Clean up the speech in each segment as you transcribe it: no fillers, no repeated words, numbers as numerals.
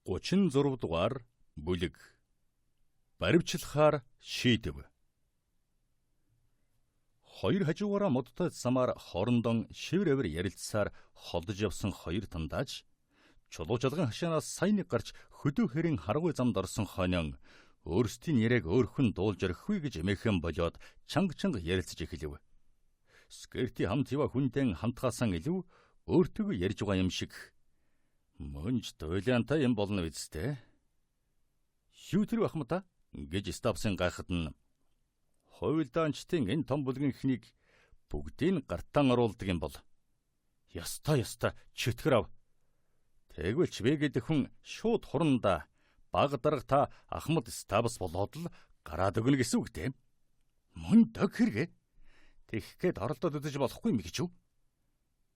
36 дугаар бүлэг. Баривчлахаар шийдэв. Хоёр хажуугаараа модтой замаар хоорондон шивэр авир ярилцсаар холдож явсан хоёр тандааж чулуужалган хашаанаас сайн нэг гарч хөдөө хэрийн харгуй замд орсон хонин өөрсдийн яриаг өөрхөн дуулж орхихгүй гэж эмээхэн болоод чанга ярилцаж эхлэв. Скерти хамт ива хүнтэй хамтгаасан илүү өөртөө ярьж байгаа юм шиг. Мөнж дуйлантай юм болно үсттэй. Юу тэр бахма та гэж Стапсын гайхад нь хойволдаанчдын энэ том бүлгийнхнийг бүгдийг гартаан оруулдаг юм бол яста чөтгөр ав. Тэгвэл ч вэгэд хүн шууд хуранда баг дарга та Ахмад Стапс болоод л гараад өгнө гэсэн үг тийм. Мөн дог хэрэгэ. Тэгэхэд оролдоод өдөж болохгүй юм гэж юу?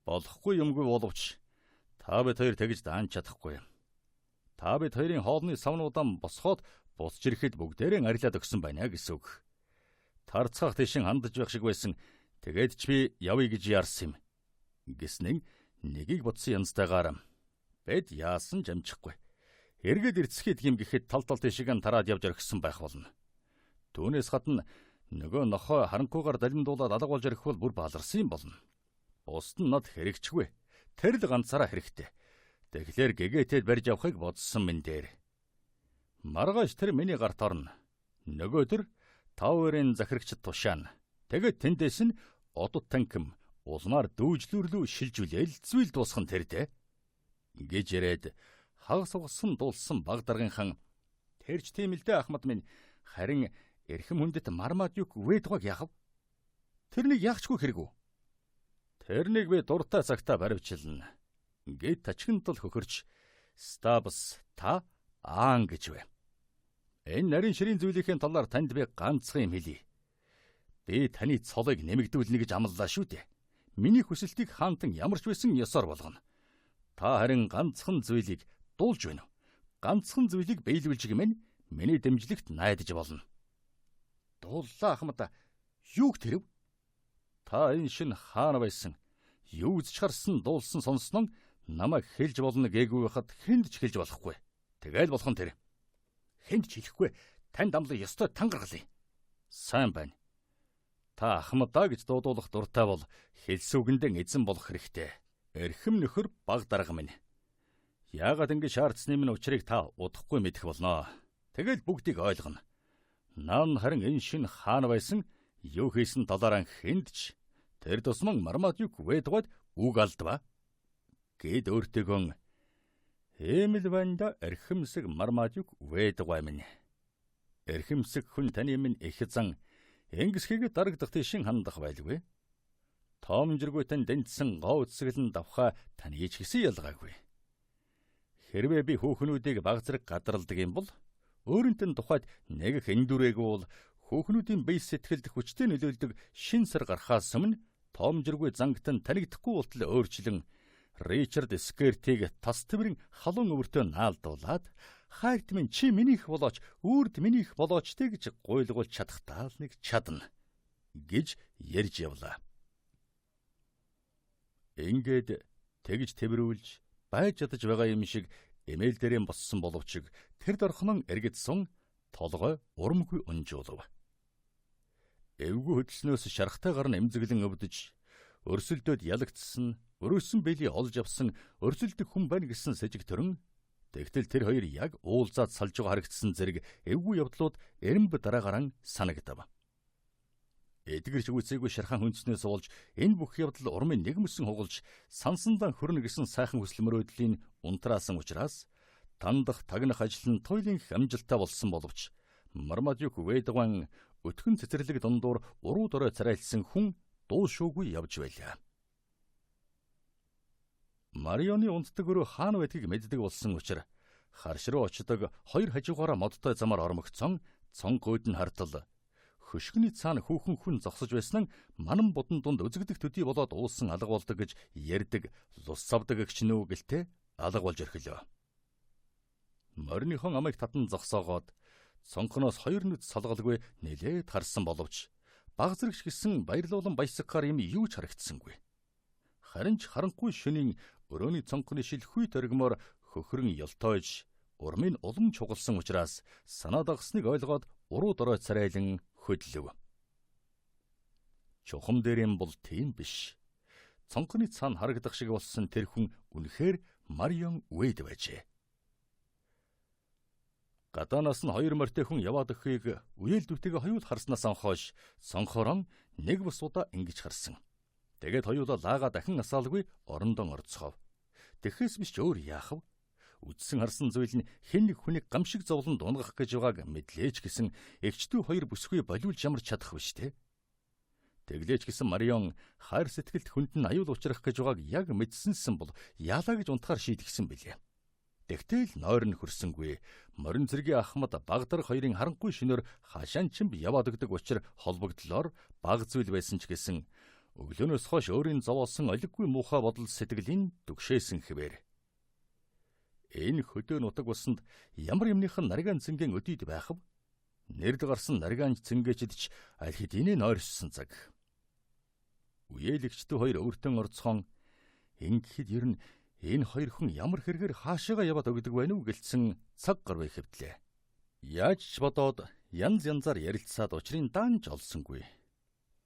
Болохгүй юмгүй боловч та бид хоёр тэгж даан чадахгүй. Та бид хоёрын хоолны савнуудаа босгоод буцаж ирэхэд бүгдээрээ арилаад өгсөн байна гэсэн үг. Тарцгаах тийшин хандаж байх шиг байсан. Тэгээд ч би явъя гэж яарсан юм. Гэснэг нэгийг бодсон янзтайгаар бид яасан ч амжихгүй. Эргээд ирцгээд юм гэхэд тал тийшээ тараад явж орхисон байх болно. Түүнээс гадна нөгөө нохоо харанхуугаар далимдуулаад алга болж ирэх бол бүр бааларсан юм болно. Бусд нь над хэрэгчгүй. Тэр л ганцаараа хэрэгтэй. Тэгэхээр гэгээтэд барьж авахыг бодсон минь дээр. Маргааш тэр миний гарт орно. Нөгөөдөр Тауэрын захирагчд тушаана. Тэгээд тэндээс нь одод танким улмаар дүүжлүрлүү шилжүүлээл зүйл дуусхан тэрдэ. Гэж яриад хагас угсан дуулсан баг даргынхан тэрч тийм л дээ Ахмад минь харин эрхэм хүндэт мармад юг вэдгог яхав. Тэрнийг яахчгүй хэрэггүй. Тэрнийг би дуртай цагтаа баривчилна. Гэт тачгантал хөхөрч Стабс та аан гэж вэ. Энэ нарийн ширийн зүйлийн талаар танд би ганцхан юм хэлье. Би таны цолыг нэмэгдүүлнэ гэж амлалаа шүү дээ. Миний хүсэлтийг хаантан ямар ч байсан ёсоор болгоно. Та харин ганцхан зүйлийг дуулж байна уу? Ганцхан зүйлийг биелүүлж гэмээр миний дэмжлэгт найдаж болно. Дууллаа Ахмад. Юуг тэрв? Та энэ шин хаана байсан? Юу үзэж харсан дуулсан сонснон намайг хэлж болно гээгүй байхад хэнд ч хэлж болохгүй. Тэгэл болох нь тэр. Хэнд ч хэлэхгүй танд амлах ёстой тан гаргалъя. Сайн байна. Та Ахмадаа гэж дуудуулах дуртай бол хэлсэн үгэндээ эзэн болох хэрэгтэй. Эрхэм нөхөр баг дарга минь. Яагаад ингэ шаардсны минь учрыг та удахгүй мэдэх болно. Тэгэл бүгдийг ойлгоно. Наан харин энэ шин хаана байсан юу хийсэн талаараа хэндч тэр тусман мармад юг вэдгод үг алдва. Гэд өөртөөгөө Эмил ванда эрхэмсэг мармад юг вэдгой минь. Эрхэмсэг хүн таны минь их зан энгисхийг дарагдах тийшин хандах байлгүй. Тоомжиргүй тань дэнтсэн гоо үсгэлэн давхаа таны ч гэсэн ялгаагүй. Хэрвээ би хүүхнүүдийг баг зэрэг гадралдаг юм бол өөрөнтөн тухайд нэг их эндүрээгүй бол хүүхнүүдийн бие сэтгэлд хүчтэй нөлөөлдөг шин сар гарахаас өмнө тоомжиргүй зангтан танигдахгүй болтол өөрчлөн Ричард Скертиг тас твэрийн халуун өвөртөө наалдуулаад хайрт минь чи минийх болооч үрд минийх болооч гэж гуйлгуул чадах таал нэг чадна гэж ярьж явлаа. Ингээд тэгж тэврүүлж байж чадаж байгаа юм шиг эмэйл дээрээ боссон боловч тэр дорхомон эргэдсэн толгой урамгүй унжуулав. Эвгүй хөдөлснөөс шархтай гарна эмзэглэн өвдөж өрсөлдөөд ялагдсан өрөөсөн бэлий олж авсан өрсөлдөх хүн байна гэсэн сэжиг төрөн тэгтэл тэр хоёр яг уулзаад салж байгаа харагдсан зэрэг эвгүй явдлууд эрэмб дараагараа санагдав. Эдгэрч үцээгүй шархан хүнснээс болж энэ бүх явдал урмын нэгмсэн хугалж сансандан хөрнө гэсэн сайхан хүсэл мөрөөдлийн унтраасан учраас тандах тагнах ажил нь туйлын амжилттай болсон боловч мармад юг вэдган өтгөн цэцэрлэг дундуур уруу дорой царайлсан хүн дуушуугүй явж байлаа. Марионы унтдаг өрөө хаана байдгийг мэддэг болсон учраас харш руу очдог хоёр хажуугаараа модтой замаар ормогцсон цонгойд нь хартал хөшгөний цаана хүүхэн хүн зогсож байсан нь манан будан дунд үзэгдэх төдий болоод уусан алга болдог гэж ярьдаг лус савдаг гэгч нүү гэлтэй алга болж орхилоо. Морныхон амыг татан зогсоогоод цонхноос хоёр нүд салгалгүй нэлээд харсан боловч баг зэрэгч гисэн баярлуулан баясгаар юм юу ч харагдсангүй. Харин ч харанхуй шөнийн өрөөний цонхны шил хүй төргмөр хөхрөн ёлтойж урмын улам чугалсан учраас санаа дагсныг ойлгоод уруу дорой царайлан хөдлөв. Чухам дээрэн бол тийм биш. Цонхны цаана харагдах шиг болсон тэр хүн үнэхээр Марион Уэйд байжээ. Гадаанаас нь хоёр морьтой хүн яваад өгөхийг үеэлдүүтэйгээ хоёул харснаас хойш цонхорон нэг бус удаа ингэж харсан. Тэгээд хоёулаа лаагаа дахин асаалгүй орондон орцгов. Тэгэхээс биш өөр яах вэ? Үдсэн харсан зүйл нь хэн нэг хүнийг гамшиг зовлон дунгах гэж байгааг мэдлээч гэсэн эгчдүү хоёр бүсгүй болиулж ямарч чадах биш те. Тэглээч гэсэн Марион хайр сэтгэлд хүнд нь аюул учрах гэж байгааг яг мэдсэнсэн бол яалаа гэж унтахаар шийдгсэн билээ. Тэгтэл нойр нь хөрсөнгүй. Морин зэргийн ахмад багдар хоёрын харанхуй шинээр хашаан чимб яваад өгдөг учир холбогдлоор баг зүйл байсан ч гэсэн өглөөнөөс хойш өөрийн зовоосон олиггүй муухай бодол сэтгэлийн дүгшээсэн хэвээр. Энэ хөдөө нутаг усанд ямар юмныхан наргаан цэнгийн өдийд байх вэ? Нэрд гарсан наргаан цэнгээчд ч аль хэдийн нойрссон цаг. Үеэлэгчдүү хоёр өөртөө орцхон ингэхэд ер нь энэ хоёр хүн ямар хэрэгээр хаашаага яваад өгдөг байв нү гэлцэн цаг гарвэ хэвдлээ. Яаж ч бодоод янз янзаар ярилцаад учрын даанч олсонгүй.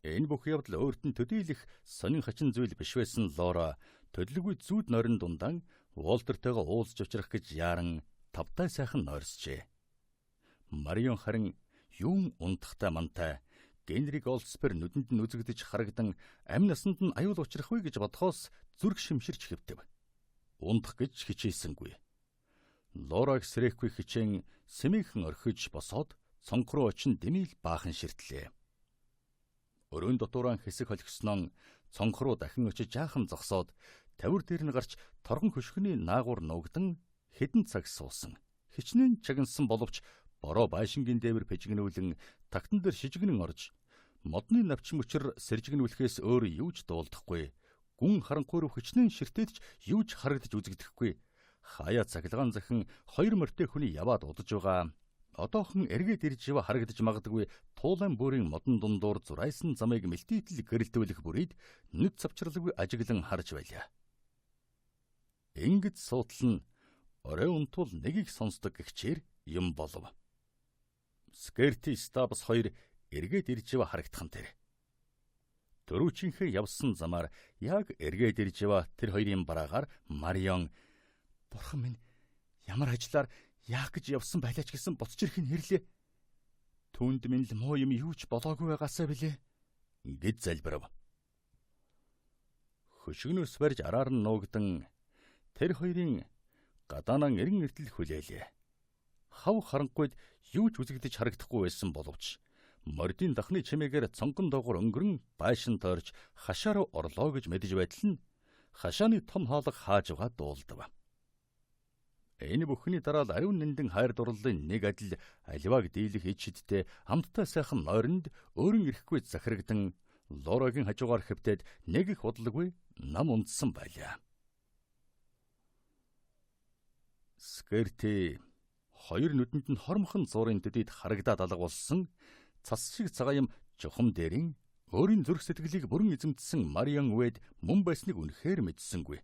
Энэ бүх явдал өөрт нь төдийлөх сонин хачин зүйл биш байсан Лора төдөлгүй зүүд нойрон дундаан Уолтертойгоо уулзж учрах гэж яаран тавтай сайхан нойрсжээ. Марион харин юун унтахтай мантай Генри Голдспер нүдэнд нь үзэгдэж харагдан амь насанд нь аюул учрах вэ гэж бодхоос зүрх шимширч хэвтэв. Унтах гэж хичээсэнгүй. Лораг сэрэхгүй хичээн сэмийнхэн орхиж босоод цонх руу очин дэмийл баахан ширтлээ. Өрөөнд дотууран хэсэг холгиснон цонх руу дахин очиж жаахан зогсоод тавир дээр нь гарч торгон хөшгөний наагур нуугдан хэдэн цаг суусан. Хичнээн чагнасан боловч бороо байшингийн дээвэр пэжигнүүлэн тагтан дээр шижигнэн орж модны навч мөчр сэржигнүүлэхээс өөр юу ч дуулдахгүй. Гүн харанхуй руу хичнээн ширтээдч юу ч харагдаж үзэгдэхгүй. Хаяа цаглагаан захин хоёр морьтой хүний яваад удаж байгаа. Одоохон эргээд ирж ява харагдаж магадгүй туулайн бүрийн модон дундуур зурайсан замыг мэлтийтэл гэрэлтүүлэх бүрийд нүд цавчралгүй ажиглан харж байлаа. Ингэж суудлан орой унтвал нэгийг сонсдог гихчээр юм болов. Скерти Стабс хоёр эргээд ирж ява харагдах нь тэр. Төрүүчийнхээ явсан замаар яг эргээд ирж ява тэр хоёрын бараагаар Марион бурхан минь ямар ажлаар яах гэж явсан байлаач гэсэн буцаж ирэхин хэрлээ. Түүнд минь л муу юм юу ч болоогүй байгаасаа билээ гэж залбирав. Хөшгөнөөс барьж араар нь нуугдан тэр хоёрын гадаанан эрен эртэл хүлээлээ. Хав харанхуйд юу ч үзэгдэж харагдахгүй байсан боловч мордын дахны чимээгээр цонгон доогуур өнгөрөн байшин тойрч хашаа руу орлоо гэж мэдэж байтал нь хашааны том хаалга хааж байгаа дуулдав. Энэ бүхний дараа л ариун нэндэн хайр дурлалын нэг адил аливааг дийлэх ичидтэй хамттай сайхан нойронд өөрөн ирэхгүй захирагдан Лорогийн хажуугаар хэвтээд нэг их удалгүй нам унтсан байлаа. Скерти хоёр нүдэнд нь хормхон зуурын төдийд харагдаад алга болсон цас шиг цагаан юм жухам дээрийн өөрийн зүрх сэтгэлийг бүрэн эзэмдсэн Марион Уэйд мөн байсныг үнэхээр мэдсэнгүй.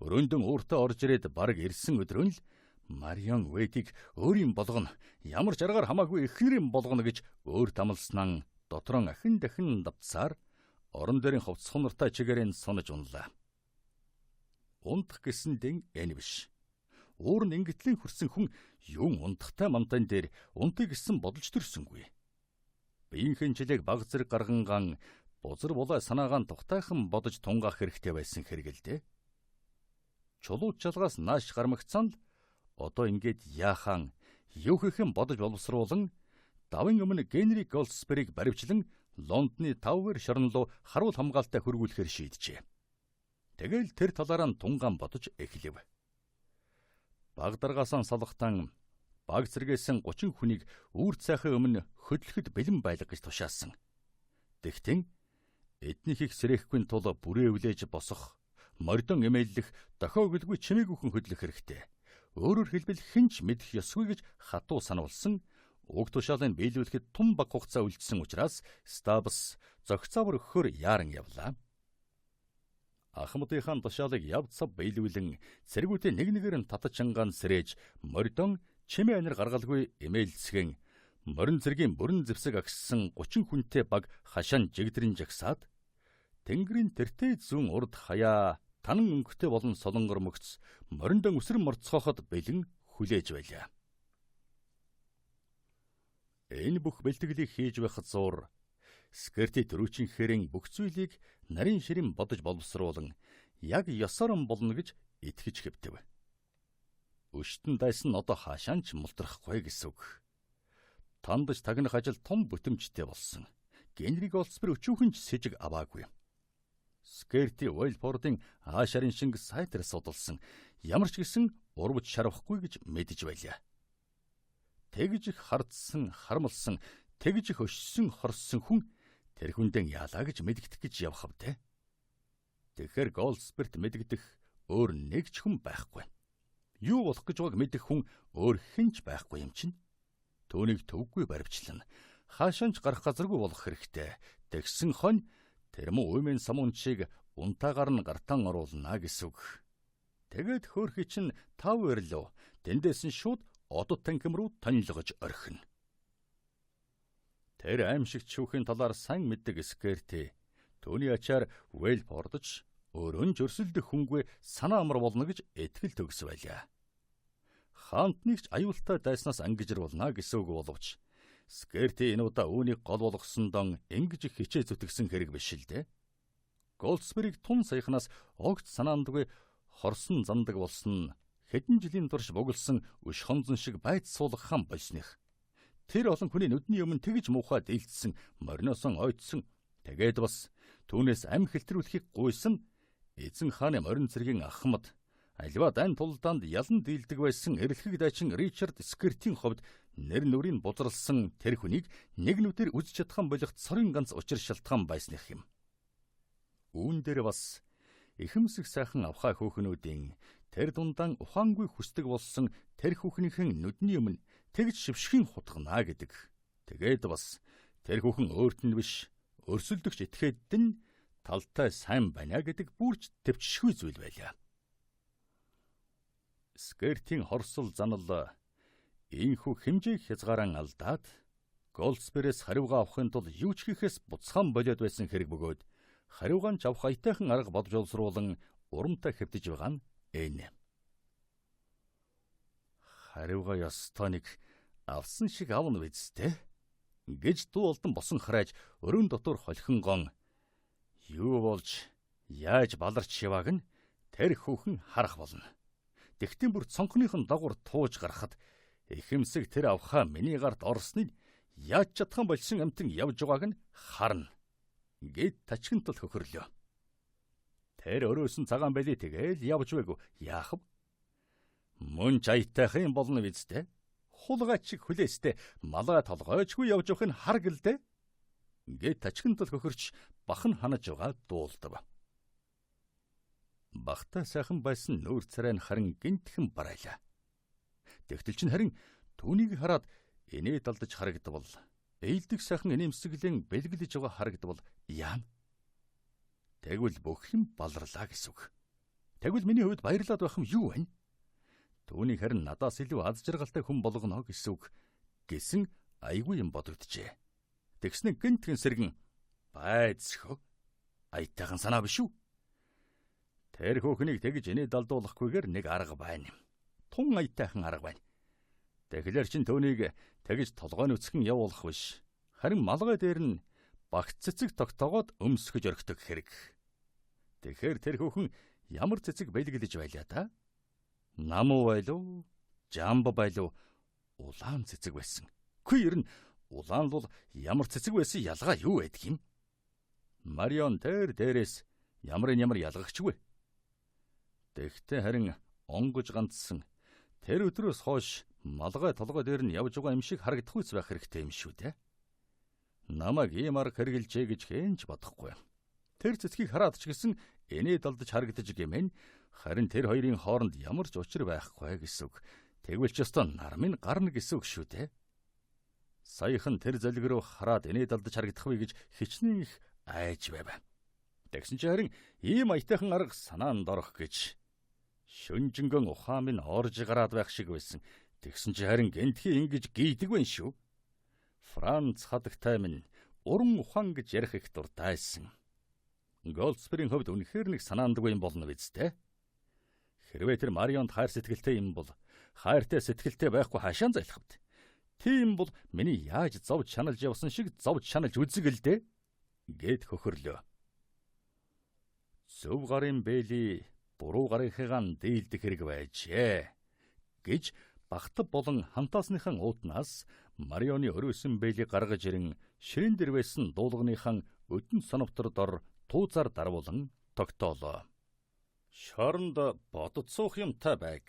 Өрөөндөн ууртаа орж ирээд бараг ирсэн өдрөө л Марион Уэйдийг өөрийн болгоно ямар ч аргаар хамаагүй эхнэрийн болгоно гэж өөр тамалснаа дотрон ахин дахин давцаар орон дээрийн хувцсан нартай чигээрэн сунаж унлаа. Унтах гэсэн дэн энэ биш. Уур нь ингэтлэн хөрсөн хүн юун унтахтай мантан дээр унтыг гэсэн бодолж төрсөнгүй. Биеийнхэн жилийг баг зэрэг гарганган бузар булаа санаагаан тухтайхан бодож тунгаах хэрэгтэй байсан хэрэгэлдэ. Чулууч жалгаас нааш гармагцсан л одоо ингээд яахан юу хийхэн бодож боловсруулан давын өмнө Генри Голдсперийг баривчлан Лондоны Тавер шорон руу харуул хамгаалалтаа хөргүүлэхээр шийджээ. Тэгэл тэр талаараа тунгаан бодож эхлэв. Баг даргаасан салхтан баг зэрэгэсэн 30 хүнийг үүр цайхын өмнө хөдлөхөд бэлэн байлга гэж тушаасан. Тэгтэн эднийх их сэрэхгүй тул бүрээ өвлэж босох, мордон эмээллэх, дохиоглгүй чимээг үхэн хөдлөх хэрэгтэй. Өөрөөр хэлбэл хинч мэдэх ёсгүй гэж хатуу сануулсан. Уг тушаалыг биелүүлэхэд тун баг хугацаа үлдсэн учраас Стабс зохицоовор өгөхөөр яаран явлаа. Ахмадынхаа тушаалыг яв цав биелүүлэн цэргүүтээ нэг нэгээр нь татаж чангаан сэрэж мордон Чимээ анир гаргалгүй эмээлцгэн морин цэргийн бүрэн зэвсэг агссан 30 хүнтэй баг хашаан жигдрийн жагсаад тэнгэрийн тэртээ зүүн урд хаяа танан өнгөтэй болон солонгор мөгц мориндон үсрэн морцоход бэлэн хүлээж байлаа. Энэ бүх бэлтгэлийг хийж байх зур Скирти төрүүчийн хэрэн бүх зүйлийг нарийн ширин бодож боловсруулан яг ёсорон болно гэж итгэж хэвтэв. Өштөн дайсан одоо хаашаанч мултрахгүй гэсэн үг. Тандж тагнах ажил том бүтэмжтэй болсон. Генри Голдспер өчүүхэн ч сэжиг аваагүй. Скирти Уайлфордын аашарын шинг сайтар судалсан ямар ч гэсэн урвж шарвахгүй гэж мэдэж байлаа. Тэгж их хардсан, хармалсан, тэгж их өшсөн, хорссон хүн тэр хүндэн яалаа гэж мэдгдэх гэж явах вэ? Тэгэхээр Голдсперт мэдгдэх өөр нэг ч хүн байхгүй. Юу болох гэж байгааг мэдэх хүн өөр хинч байхгүй юм чинь. Түүнийг төвгүй баривчлан хаашаанч гарах газаргүй болох хэрэгтэй. Тэгсэн хонь тэр муу уймэн самуунчийг унтаагаар нь гартан оруулна гэсэн үг. Тэгээд хөөрхий чинь тав ирлөө тэндээс нь шууд одод танхим руу тонилгож орхино. Тэр аимшигт шүүхийн талаар сайн мэддэг Скирти түүний ачаар Уайлфордч өөрөн ч өрсөлдөх хүнгүй санаа амар болно гэж итгэл төгс байлаа. Хаантныг ч аюултай дайснаас ангижруулна гэсэн үг боловч Скирти энэ удаа үүнийг гол болгосон дон ингэж их хичээ зүтгэсэн хэрэг биш л дээ. Голдсперийг тун саяхнаас огт санаандгүй хорсон зандаг болсон хэдэн жилийн турш боглосон өш хонзон шиг байц суулгах хам болсных. Тэр олон хүний нүдний өмнө тэгж муухай дийлдсэн, мориносон ойдсон. Тэгээд бас түүнээс ам хэлтрүүлэхийг гуйсан эзэн хааны морин цэргийн ахмад альва дайн тулдаанд ялан дийлдэг байсан эрэлхэг дайчин Ричард Скиртийн хувьд нэр нүрийг бузралсан тэр хүнийг нэг нүдээр үзэж чадхан болгох цорын ганц учир шалтгаан байсных юм. Үүн дээр бас ихэмсэх сайхан авхай хөөхнүүдийн тэр дундаан ухаангүй хүсдэг болсон тэр хүүхнийхэн нүдний өмнө тэгж шившгийн хутгана гэдэг. Тэгээд бас тэр хүүхэн өөрт нь биш өрсөлдөгч этгээдд нь талтай сайн байна гэдэг бүрч төвчшгүй зүйл байлаа. Скиртийн хорсол занал ийхүү хэмжээг хязгааран алдаад Голдсперээс хариугаа авахын тулд юу ч хийхээс буцхан болоод байсан хэрэг бөгөөд хариугаан ч авах аятайхан арга бодж олсруулан урамтай хэвдэж байгаа нь энэ. Хариугаа ёстой нэг авсан шиг авна бидстэй гэж дуу олдон босон харайж өрөөнд дотор холхингон юу болж яаж баларч явааг нь тэр хүүхэн харах болно. Тэгтэн бүр цонхныхон дагуур тууж гарахад ихэмсэг тэр авхаа миний гарт орсныг яаж чадхан болсон амтэн явж байгааг нь харна гэд тачхинтал хөхөрлөө. Тэр өрөөсөн цагаан бэлий тэгэл явж байг яах вэ? Мөн ч аятайхан болно бидстэй. Хулгай чиг хүлээстэй малгай толгойчгүй явж явах нь хар гэлдэ гэд тачхинтал хөхөрч бахан ханаж байгаа дуулдав. Бахта сайхан байсан нүүр царай нь харин гинтхэн барайлаа. Тэгтэл чинь харин түүнийг хараад инээ далдаж харагдвал ээлдэг сайхан инээмсэглэн бэлгэлж байгаа харагдвал яана. Тэгвэл бүх юм баларлаа гэсэн үг. Тэгвэл миний хувьд баярлаад байх юм юу вэ? Түүнийг харин надаас илүү аз жаргалтай хүн болгоно гэсэн үг гэсэн айгүй юм бодогджээ. Тэгснэ гинтхэн сэргэн байцхөө аятайхан санаа биш үү? Тэр хөөхнийг тэгж инээ далдуулахгүйгээр нэг арга байна. Тун аятайхан арга байна. Тэгэхээр чин түүнийг тэгж толгой нүцгэн явуулах биш. Харин малгай дээр нь багц цэцэг тогтоогоод өмсгөж орхидог хэрэг. Тэгэхээр тэр хөөхөн ямар цэцэг бэлгэлж байлаа та? Намуу байлуу, жамба байлуу, улаан цэцэг байсан. Хүй ер нь улаан бол ямар цэцэг байсан ялгаа юу байдаг юм? Марион тэр дээрээс ямар ялгагчгүй. Тэгтээ харин онгож ганцсан тэр өдрөөс хойш малгай толгой дээр нь явж байгаа юм шиг харагдахгүйц байх хэрэгтэй юм шүү дээ. Намайг иймар хэргэлжээ гэж хэнч бодохгүй. Тэр цэцгийг хараад ч гэсэн энэ далдаж харагдаж гэмэн харин тэр хоёрын хооронд ямар ч учир байхгүй гэсэн үг. Тэгвэл ч ёстой нармын гарна гэсэн үг шүү дээ. Саяхан тэр золиг руу хараад энэ далдаж харагдахгүй гэж хичнээн их айж байв. Тэгсэн чинь харин ийм аятайхан арга санаанд орох гэж шүнжингэн ухаан минь орж гараад байх шиг байсан. Тэгсэн чи харин гэнтхий ингэж гийдэг байна шүү. Франц хадагтай минь уран ухаан гэж ярих их дуртайсан. Голдсберийн хувьд үнэхээр нэг санаандгүй юм болно биз дээ. Хэрвээ тэр Марионд хайр сэтгэлтэй юм бол хайртай сэтгэлтэй байхгүй хашаан зайлах вэ? Тийм бол миний яаж зовж шаналж явсан шиг зовж шаналж үзэг л дээ гэд хөхөрлөө. Зөв гарын бэли буруу гарынхаа дийлдэх хэрэг байжээ гэж багтав болон хамтаасныхан ууднаас Марионы өрөөсөн бэлийг гаргаж ирэн ширэн дээр байсан дуулганыхан өдөн соновтор дор туузаар дарвуулан тогтоолоо. Шоронд бодод суух юмтай байг.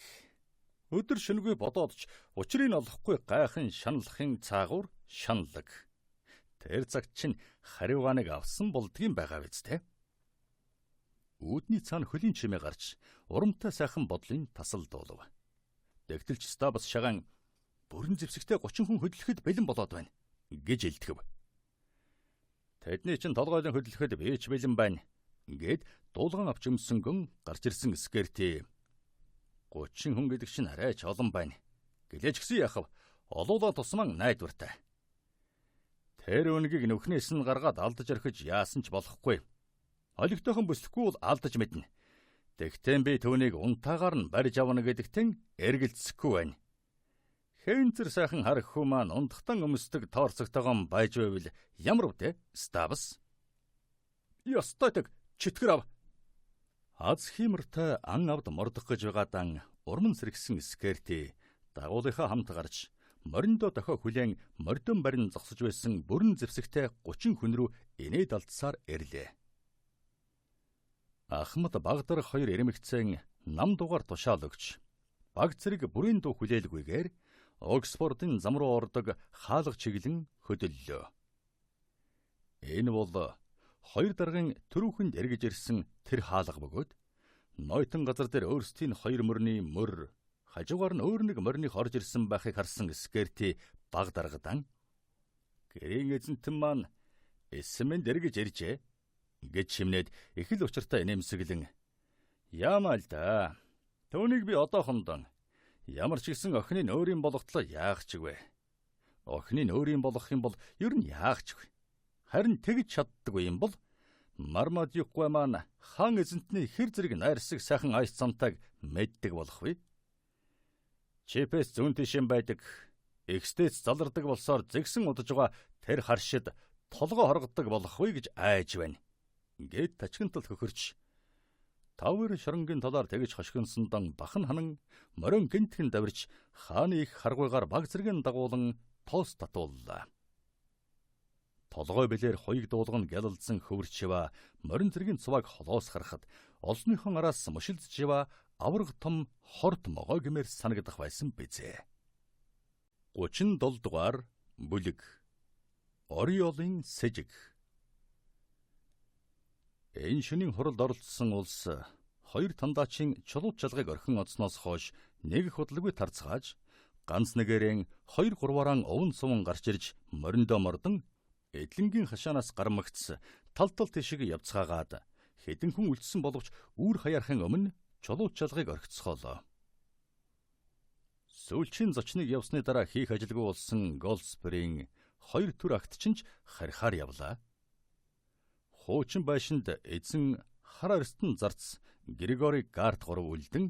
Өдөр шөнөгүй бодоод ч учрыг олохгүй гайхан шаналлахын цаагуур шаналлаг. Тэр цагт чинь хариугааныг авсан болдгийм байгаа биз дээ. Үүдний цаана хөлийн чимээ гарч урамтай сайхан бодлын тасалдуулав. Тэгтэлч Стабс шагаан бүрэн зэвсэгтэй 30 хүн хөдлөхөд бэлэн болоод байна гэж илтгэв. Тэдний чинь толгойлон хөдлөхөд би ч бэлэн байна гэд дуулган авч өмсөнгөн гарч ирсэн Скерти. 30 хүн гэдэг чинь арай ч олон байна. Гэлээч гисэн яхав олуулаа тусман найдвартай. Тэр үнгийг нүхнээс нь гаргаад алдаж орхиж яасан ч болохгүй. Олигтойхон бүслэхгүй бол алдаж мэднэ. Тэгтэн би түүнийг унтаагаар нь барьж авна гэдэгтэн эргэлзэхгүй байна. Хэнцэр сайхан харах хүү маань унтахтан өмсдөг тоорцогтойгон байж байвал ямар вэ, Стабс? Ёстойдаг читгэр ав. Аз химэртэй ан авд мордох гэж байгаадан урман сэргсэн Скерти дагуулынхаа хамт гарч мориндоо дохио хүлээн мордон барин зогсож байсан бүрэн зэвсэгтэй 30 хүн рүү инээд алдсаар ирлээ. Ахмад багдарах хоёр эрмэгцэн нам дугаар тушаал өгч баг зэрэг бүрийн дуу хүлээлгүйгээр Оксфордын зам руу ордог хаалга чиглэн хөдөллөө. Энэ бол хоёр даргын төрүүхэнд эргэж ирсэн тэр хаалга бөгөөд нойтон газар дээр өөрсдийн хоёр мөрний мөр хажуугаар нь өөр нэг морных орж ирсэн байхыг харсан Скерти баг даргадан гэрийн эзэнтэн маань эсэмэнд эргэж иржээ гэж шимнээд их л учиртай нэмсэглэн яамаа л да. Түүнийг би одоохондоо ямар ч гэсэн охины нөөрийн болготлоо яах ч вэ? Охины нөөрийн болгох юм бол ер нь яах ч вэ? Харин тэгж чаддаггүй юм бол Мармадюкгүй маань хаан эзэнтний хэр зэрэг найрсаг сайхан айс цамтайг мэддэг болох вэ? Чипэс зүүн тишин байдаг, экстэц залардаг болсоор зэгсэн удаж байгаа тэр харшид толгоо хоргодог болох вэ гэж айж байна. Гэт тачгантал хөхөрч тавэр шоронгийн талаар тэгж хошгинсондан бахан ханан морин гинтхэн давирч хааны их харгуйгаар баг зэргийн дагуулan тоос татууллаа. Толгой бэлээр хоёг дуулган гялалдсан хөвөрчва морин зэргийн цуваг холоос харахад олсныхон араас мушилдчихва авраг том хорт могой гэмээр санагдах байсан бизээ. 37 дугаар бүлэг Ориолын сэжиг. Энэ шөнийн хуралд оролцсон улс хоёр тандаачийн чулуу чалгыг орхин оцсноос хойш нэг их удалгүй тарцгааж ганц нэгээрэн 2-3-аараа овон суван гарч ирж мориндоо мордон эдлэнгийн хашаанаас гармагц тал тишиг явцгаагаад хэдэн хүн үлдсэн боловч үүр хаяархан өмнө чулуу чалгыг орхицохолоо. Сүүлчийн зочныг явсны дараа хийх ажилгүй болсон Голдсберийн хоёр төр агтчинч харихаар явлаа. Хуучин байшинд эзэн хар арстан зарц Григори Гарт 3 үлдэн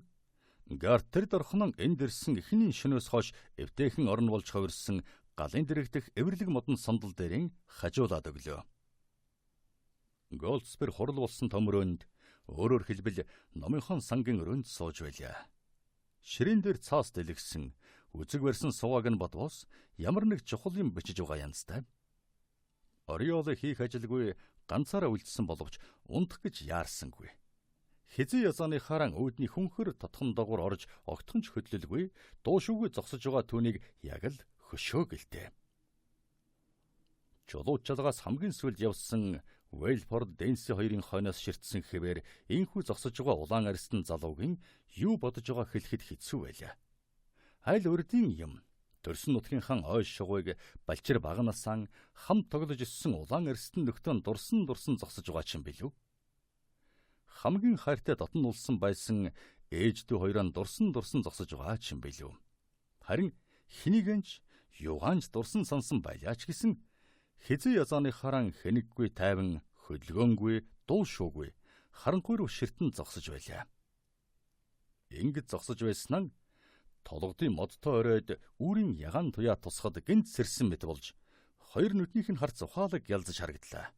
Гарт тэр дорхонон энд ирсэн эхний шөнөөс хойш эвтэйхэн орон болж хувирсан галын дэрэгдэх эвэрлэг модон сондол дээрийн хажуулаад өглөө. Голдсбер хурал болсон төмрөөнд өөрөөр хэлбэл номынхон сангийн өрөөнд сууж байлаа. Ширээн дээр цаас дэлгсэн үзэг барьсан суугааг нь бодвоос ямар нэг чухал юм бичиж байгаа янзтай. Ориоло хийх ажилгүй ганцаараа үлдсэн боловч унтах гэж яарсангүй. Хизээ язааныхаараа үүдний хүнхэр татхан дагуур орж огтхонч хөдлөлгүй дуушуугүй зогсож байгаа түүнийг яг л хөшөөгэлтэй. Чулуу чалгаас хамгийн сүүлд явсан Вэлфорд Дэнси хоёрын хойноос ширтсэн хэвээр инхүү зогсож байгаа улаан арстан залуугийн юу бодож байгаа хэлэхэд хэцүү байлаа. Аль урдын юм төрсөн нутгийнхаа ойш шугуйг балчир багнасaan хам тоглож өссөн улаан арстан нөхдөн дурсан зогсож байгаа ч юм билүү. Хамгийн хайртай дотн улсан байсан ээждүү хоёроо дурсан зогсож байгаа ч юм билүү. Харин хэнийгэнч юугаанч дурсан сонсон байлаач гэсэн хэзээ язааны харан хэнэггүй тайван хөдөлгөөнгүй дуулшуугүй харанхуй руу ширтэн зогсож байлаа. Ингэж зогсож байснаа толгодын модтой оройд үүрийн ягаан туяа тусахад гэнт сэрсэн мэт болж хоёр нүднийх нь харц ухаалаг ялзаж харагдлаа.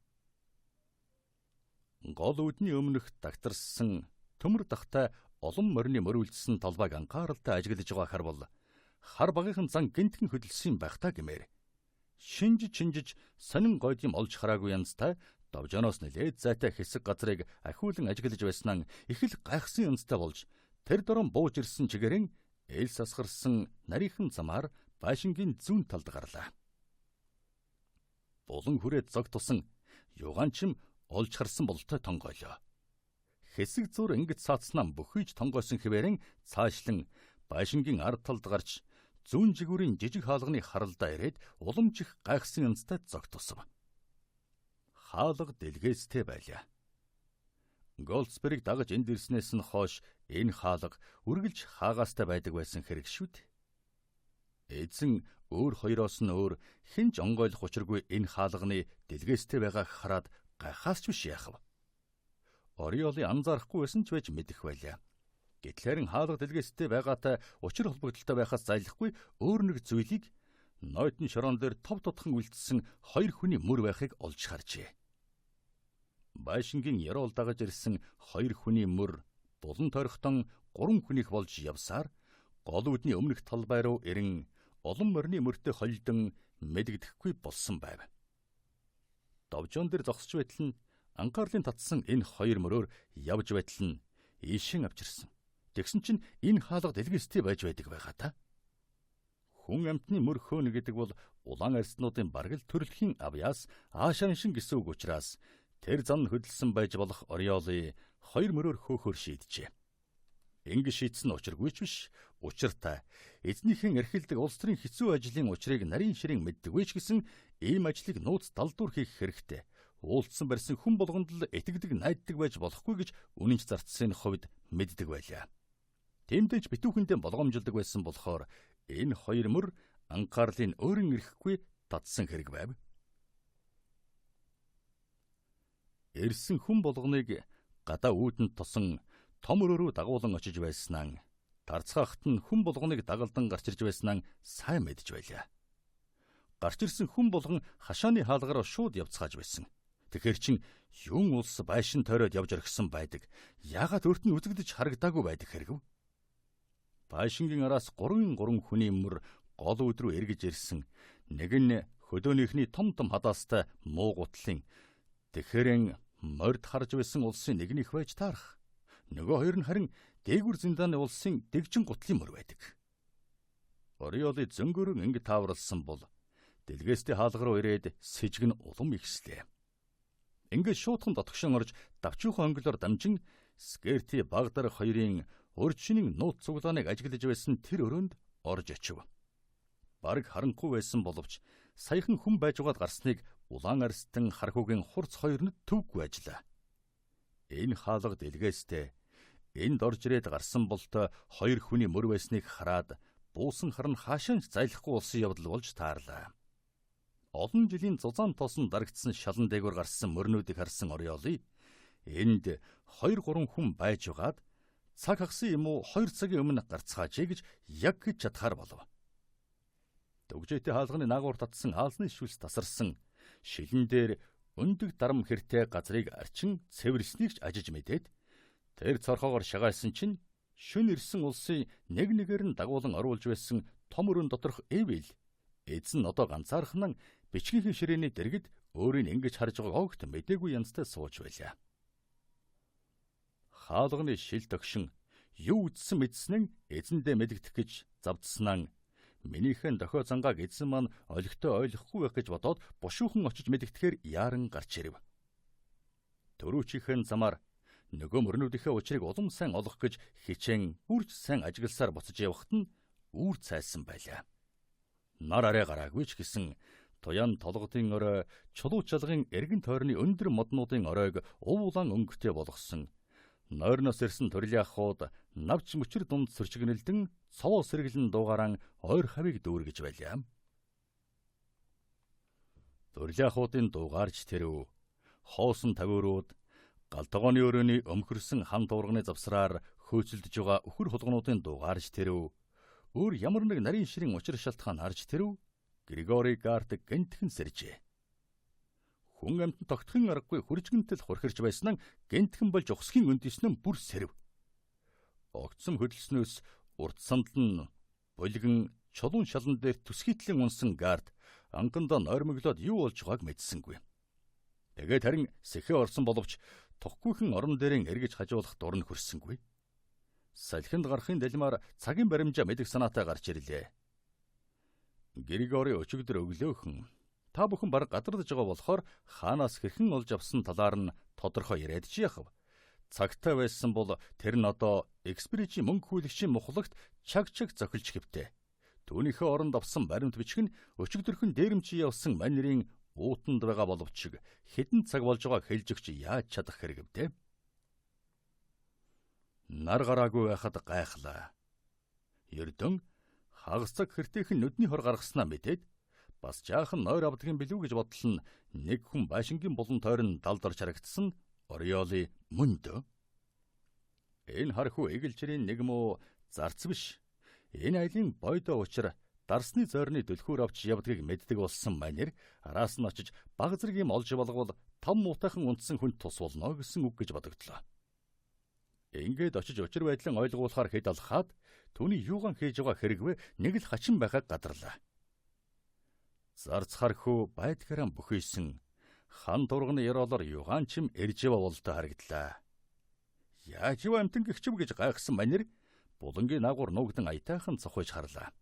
Гол үүдний өмнөх дагтарсан төмөр дахтай олон морины мөрүүлдсэн талбайг анхааралтай ажиглаж байгаа харвал хар багийнхан зан гэнтхэн хөдөлсөн байхтаа гэмээр шинжиж сонин гойдым олж хараагүй янзтай довжоноос нэлээд зайтай хэсэг газрыг ахиулан ажиглаж байснаа их л гайхсан янзтай болж тэр дорон бууж ирсэн чигээрэн эл сасгарсан нарийнхан замаар Байшингийн зүүн талд гарлаа. Булан хүрээд зог тусан юугаанчим олж харсан бололтой тонгойлоо. Хэсэг зур ингэж цаацнаа бүхийж тонгойсон хэвээрэн цаашлан Байшингийн ард талд гарч зүүн жигүүрийн жижиг хаалганы харалдаа ирээд уламжих гайхсан янзтай зог тусав. Хаалга дэлгээстэй байлаа. Голдсбергийг дагаж энд ирснээс нь хойш энэ хаалга үргэлж хаагаастай байдаг байсан хэрэг шүү дээ. Эзэн өөр хоёроос нь өөр хэн ч онгойлох учиргүй энэ хаалганы дэлгээстэй байгааг хараад гайхаас ч биш яах вэ? Ориолын анзаарахгүй байсан ч байж мэдэх байлаа. Гэтэл харин хаалга дэлгээстэй байгаатай учир холбогдолтой байхаас зайлахгүй өөр нэг зүйлийг нойтон шорон дээр тов тутхан үлдсэн хоёр хүний мөр байхыг олж харжээ. Байшингийн яруу дагаж ирсэн хоёр хүний мөр булан тойрхтон 3 хүнийх болж явсаар гол үүдний өмнөх талбай руу ирэн олон морины мөртөө холдон мэдэгдэхгүй болсон байв. Довжоон дээр зогсож байтал нь анхаарлын татсан энэ хоёр мөрөөр явж байтал нь ийшин авчирсан. Тэгсэн чинь энэ хаалга дэлгээстэй байж байдаг байгаа та. Хүн амтны мөр хөөнө гэдэг бол улаан арьснуудын баргал төрөлхийн авьяас аашаан шин гэсэн үг учраас тэр зан хөдөлсөн байж болох Ориолын хоёр мөрөөр хөөхөр шийджээ. Ингэ шийдсэн учиргүй ч биш. Учиртай эзнийхэн эрхэлдэг улс төрийн хэцүү ажлын учрыг нарийн ширийн мэддэг вэ ч гэсэн ийм ажлыг нууц далдуур хийх хэрэгтэй. Уулдсан барьсан хүн болгонд л итгэдэг найддаг байж болохгүй гэж үнэнч зарцсны хувьд мэддэг байлаа. Тэмдэж битүүхэндээ болгоомжилдог байсан болохоор энэ хоёр мөр анхаарлын өөрийн ирэхгүй татсан хэрэг байв. Ирсэн хүн болгоныг гадаа үүдэнд тосон том өрөөрөө дагуулan очиж байснаа тарцгаахт нь хүн болгоныг дагалдан гарч ирж байснаа сайн мэдж байлаа. Гарч ирсэн хүн болгон хашааны хаалгаар шууд явцгааж байсан. Тэгэхэр чин юун улс байшин тойроод явж орхисон байдаг. Яагаад өөрт нь үзэгдэж харагдаагүй байдаг хэрэг вэ? Байшингийн араас 3 хүний мөр гол үүд рүү эргэж ирсэн. Нэг нь хөлөөнийхний том хадаастай муу гутлын тэгэхэрэн морд харж байсан улсын нэгнийх байж таарах. Нөгөө хоёр нь харин дээгүр зиндааны улсын дэгжин гутлын мөр байдаг. Ориолын зөнгөөрөн ингэ тааварлсан бол дэлгээстэй хаалга руу ирээд сэжиг нь улам ихслээ. Ингээд шуудхан дотгошон орж давчуухан өнгөлөөр дамжин Скерти Багдар хоёрын урьдчинийн нууц цуглааныг ажиглаж байсан тэр өрөөнд орж очив. Бараг харанхуй байсан боловч саяхан хүн байж угаад гарсныг улаан арстан хархуугийн хурц хоёр нь төвгүй ажиллаа. Энэ хаалга дэлгээстэй энд орж ирээд гарсан болтой хоёр хүний мөр байсныг хараад буусан харн хаашаанч зайлахгүй улсын явдал болж таарлаа. Олон жилийн зузаан тоосон дарагдсан шалан дээгүүр гарсан мөрнүүдийг харсан Ориолын энд 2-3 хүн байж угаад цаг хагсан юм уу 2 цагийн өмнө гарцгаажээ гэж яг гэж чадхаар болов. Төгжөөтэй хаалганы наагуур татсан аалзны шүлс тасарсан шилэн дээр өндөг дарам хэртэй газрыг арчин цэвэрлснийг ч ажиж мэдээд тэр цорхоогоор шагаалсан чинь шүн ирсэн улсын нэгээр нь дагуулan оруулж байсан том өрөөнд доторх Эвил эзэн одоо ганцаархнан бичгийн ширээний дэргэд өөрийг ингэж харж байгааг огт мэдээгүй янзтай сууж байлаа. Хаалганы шил тогшин юу үдсэн мэдсэн нь эзэндээ мэдэгдэх гэж завдснаа минийхэн дохио зангааг эзэн маань олигтой ойлгохгүй байх гэж бодоод бушуухан очиж мэдэгдэхээр яаран гарч ирэв. Төрүүчийнхэн замаар нөгөө мөрнүүдийнхээ учрыг улам сайн олох гэж хичээн үрж сайн ажигласаар буцаж явхад нь үүр цайсан байлаа. Нар арай гараагүй ч гэсэн туян толгодын орой чулуу чалгын эргэн тойрны өндөр моднуудын оройг ув улаан өнгөтэй болгосон Нойрноос ирсэн төрлийн ахуйд навч мөчр дунд сөрчгнэлдэн цовоо сэргэлэн дуугаран ойр хавийг дүүргэж байлаа. Төрлийн ахуйдын дуугарч тэрв хоосон тавиурууд галтгооны өрөөний өмхөрсөн хан дуурганы завсраар хөөцөлдөж байгаа өхөр хулгунуудын дуугарч тэрв өөр ямар нэг нарийн ширийн учир шалтгаан харж тэрв Григори Гарт гэнтхэн сэржээ. Хүн амьтан тогтхон аргагүй хүржгэнтэл хурхирч байсан нь гэнтхэн болж ухсхийн өндөснөн бүр сэрв. Огцом хөдөлснөөс урд сандал нь булган чулуун шалан дээр төсгийтлэн унсан Гарт анхандаа нойрмоглоод юу болж байгааг мэдсэнгүй. Тэгээд харин сэхээ орсон боловч тухгүйхэн орон дээрэн эргэж хажуулах дур нь хөрсөнгүй. Салхинд гарахын далмаар цагийн баримжаа мэдэх санаатай гарч ирлээ. Григори өчигдөр өглөөхөн та бүхэн баг гадардаж байгаа болохоор хаанаас хэрхэн олж авсан талаар нь тодорхой яриадж яхав. Цагтай байсан бол тэр нь одоо экспричийн мөнгө хүлэгчийн мухлагт чаг зохилж хэвтээ. Түүнийхээ оронд авсан баримт бичиг нь өчигдөрхөн дээрэмчий явсан манерийн уутанд байгаа боловч хэдэн цаг болж байгааг хэлж өгч яаж чадах хэрэг вэ? Нар гараагүй байхад гайхлаа. Ердөн хагас цаг хэртэйхэн нүдний хор гаргаснаа мэдээд бас жаахан нойр авдгийн билүү гэж бодлон нэг хүн байшингийн булан тойрон далдарч харагдсан Ориоли мөн дөө. Энэ хархуу эгэлжирийн нэг муу зарц биш. Энэ айлын бойдоо учир дарсны зойрны дөлхөөр авч явдгийг мэддэг болсон манер араас нь очиж баг зэрэг юм олж болгол том муутайхан унтсан хүнд тус болно гэсэн үг гэж бодогдлоо. Ингээд очиж учир байдлын ойлгуулахаар хэд алхаад түүний юугаан хийж байгаа хэрэгвэ нэг л хачин байгааг гадарлаа. Зарц хархуу байдгаараа бүхийсэн хан дурганы яроолоор юугаан чим эржэв болтой харагдлаа. Яаж юу амтан гихчв гэж гайхсан манер булангийн наагур нуугдан аятайхан цохойж харлаа.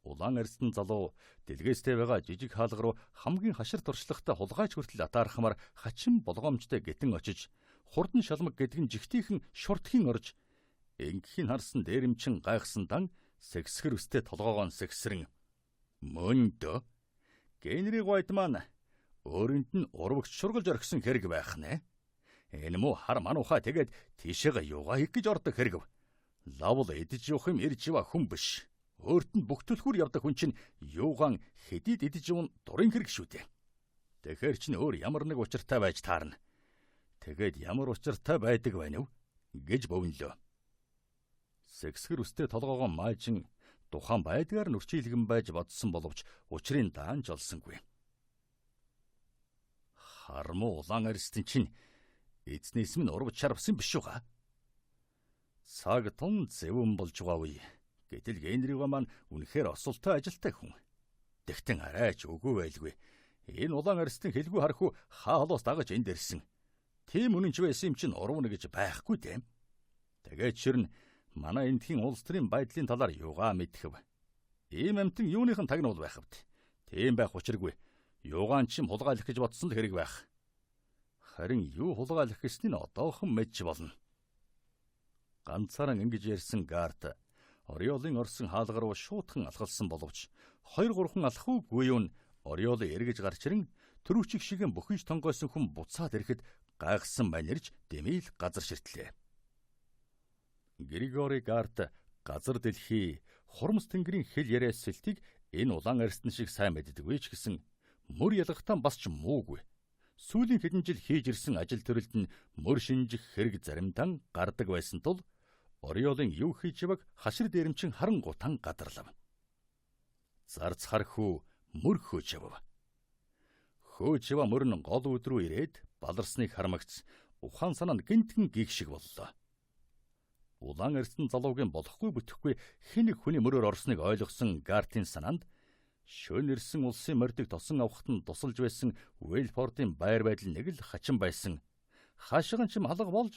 Улаан арьстан залуу дэлгээстэй байгаа жижиг хаалга руу хамгийн хашир туршлагатай хулгайч хүртэл атаархмаар хачин болгоомжтой гэтэн очиж хурдан шалмаг гэдгэн жигтийхэн шуртхийн орж ингэхийн харсан дээрэмчин гайхсан дан сэгсгэр өстэй толгоогоон сэгсрэн мөндө генри гойд маань өөрөнд нь урвагч шургалж орхисон хэрэг байх нэ. Энэ муу хар манууха тэгээд тийшээгээ юугаа хийх гэж ордог хэрэг. Лавл эдэж явах юм ирж ява хүн биш. Өөрт нь бүх төлхөр явдаг хүн чинь юугаан хэдийд эдэж явна дурын хэрэг шүү дээ. Тэгэхэр чинь өөр ямар нэг учиртай байж таарна. Тэгээд ямар учиртай байдаг байна вэ гэж бовнлоо. Сэгсгэр өстэй толгоогоо маажин тухайн байдгаар нүрчилгэн байж бодсон боловч учрын даанч олсонгүй. Хармуу улаан арьстан чинь эзнээс минь урвж чарвсан биш үү га? Цаг тун зэвэн болж байгаа үе. Гэтэл Генрига маань үнэхээр осолтой ажилтай хүн. Тэгтэн арайч үгүй байлгүй. Энэ улаан арьстан хэлгүй харахгүй хаа холоос дагаж энд ирсэн. Тийм үнэнч байсан юм чинь урвна гэж байхгүй тийм. Тэгээд ширн манай эндхийн улс төрийн байдлын талаар юугаа мэдхэв. Ийм амтэн юуныхан тагнуул байх вэ? Тийм байх учиргүй. Юугаан чим хулгайлах гэж бодсон л хэрэг байх. Харин юу хулгайлах гэснийг одоохон мэдж болно. Ганцаараа ингэж ярьсан Гарт Ориолын орсон хаалга руу шуудхан алхалсан боловч 2-3 алхуугүй юу нь Ориолы эргэж гарч ирэн төрүүчиг шигэн бүхийж тонгойсон хүн буцаад ирэхэд гайхсан манерж дэмийл газар ширтлээ. Григори Гарт газар дэлхий хурамс тэнгэрийн хэл яриа сэлтийг энэ улаан арьстан шиг сайн мэддэггүй ч гэсэн мөр ялгахтаа бас ч муугүй. Сүүлийн хэдэн жил хийж ирсэн ажил төрөлд нь мөр шинжих хэрэг заримдаа гардаг байсан тул Ориолын юу хийж яваг хашир дээрэмчин харангуйтан гадарлав. Зарц хархүү мөр хөөж явав. Хөөж ява мөр нь гол өдрөө ирээд баларсныг хармагц ухаан санаа нь гинтгэн гих шиг боллоо. Улаан арьстан залуугийн болохгүй бүтэхгүй хэн нэг хүний мөрөөр орсныг ойлгосон Гартийн санаанд шөнөрсөн улсын мордыг тосон авахт нь тусалж байсан Уэлфордын байр байдал нэг л хачин байсан. Хаашган чим алга болж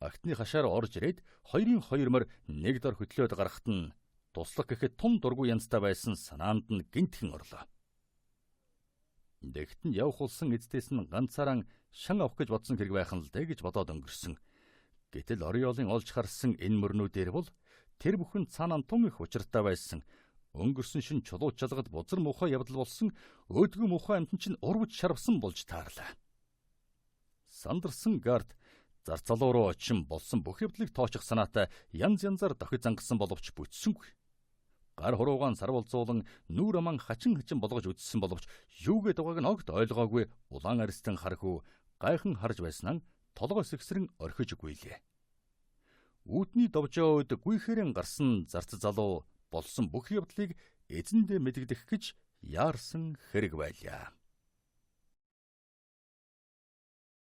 агтны хашаар орж ирээд 2-2 мөр нэг дор хөтлөөд гарахт нь туслах гэхэд тун дургүй янзтай байсан санаанд нь гинтхэн орлоо. Дэгт нь явх улсан эцтэйс нь ганцаараа шан авах гэж бодсон хэрэг байх нь л дээ гэж бодоод өнгөрсөн. Гэтэл Ориолын олж харсан энэ мөрнүүдээр бол тэр бүхэн цаанаа тун их учиртай байсан. Өнгөрсөн шин чулууч жалгад бузар муухай явдал болсон өөдгөө муухай амтан чинь урвж шарвсан болж таарлаа. Сандарсан Гарт Зар залуу руу очин болсон бүх явдлыг тоочих санаатай янз янзаар дохид зангасан боловч бүтсэнгүй. Гар хуруугаан сарвалзуулан нүүр аман хачин болгож үдссэн боловч юугээд байгааг нь огт ойлгоогүй улаан арстан хархүү гайхан харж байснаа толгой сэгсрэн орхиж гүйлээ. Үүдний довжоо үед гүйхэрэн гарсан зарц залуу болсон бүх явдлыг эзэндээ мэдэгдэх гэж яарсан хэрэг байлаа.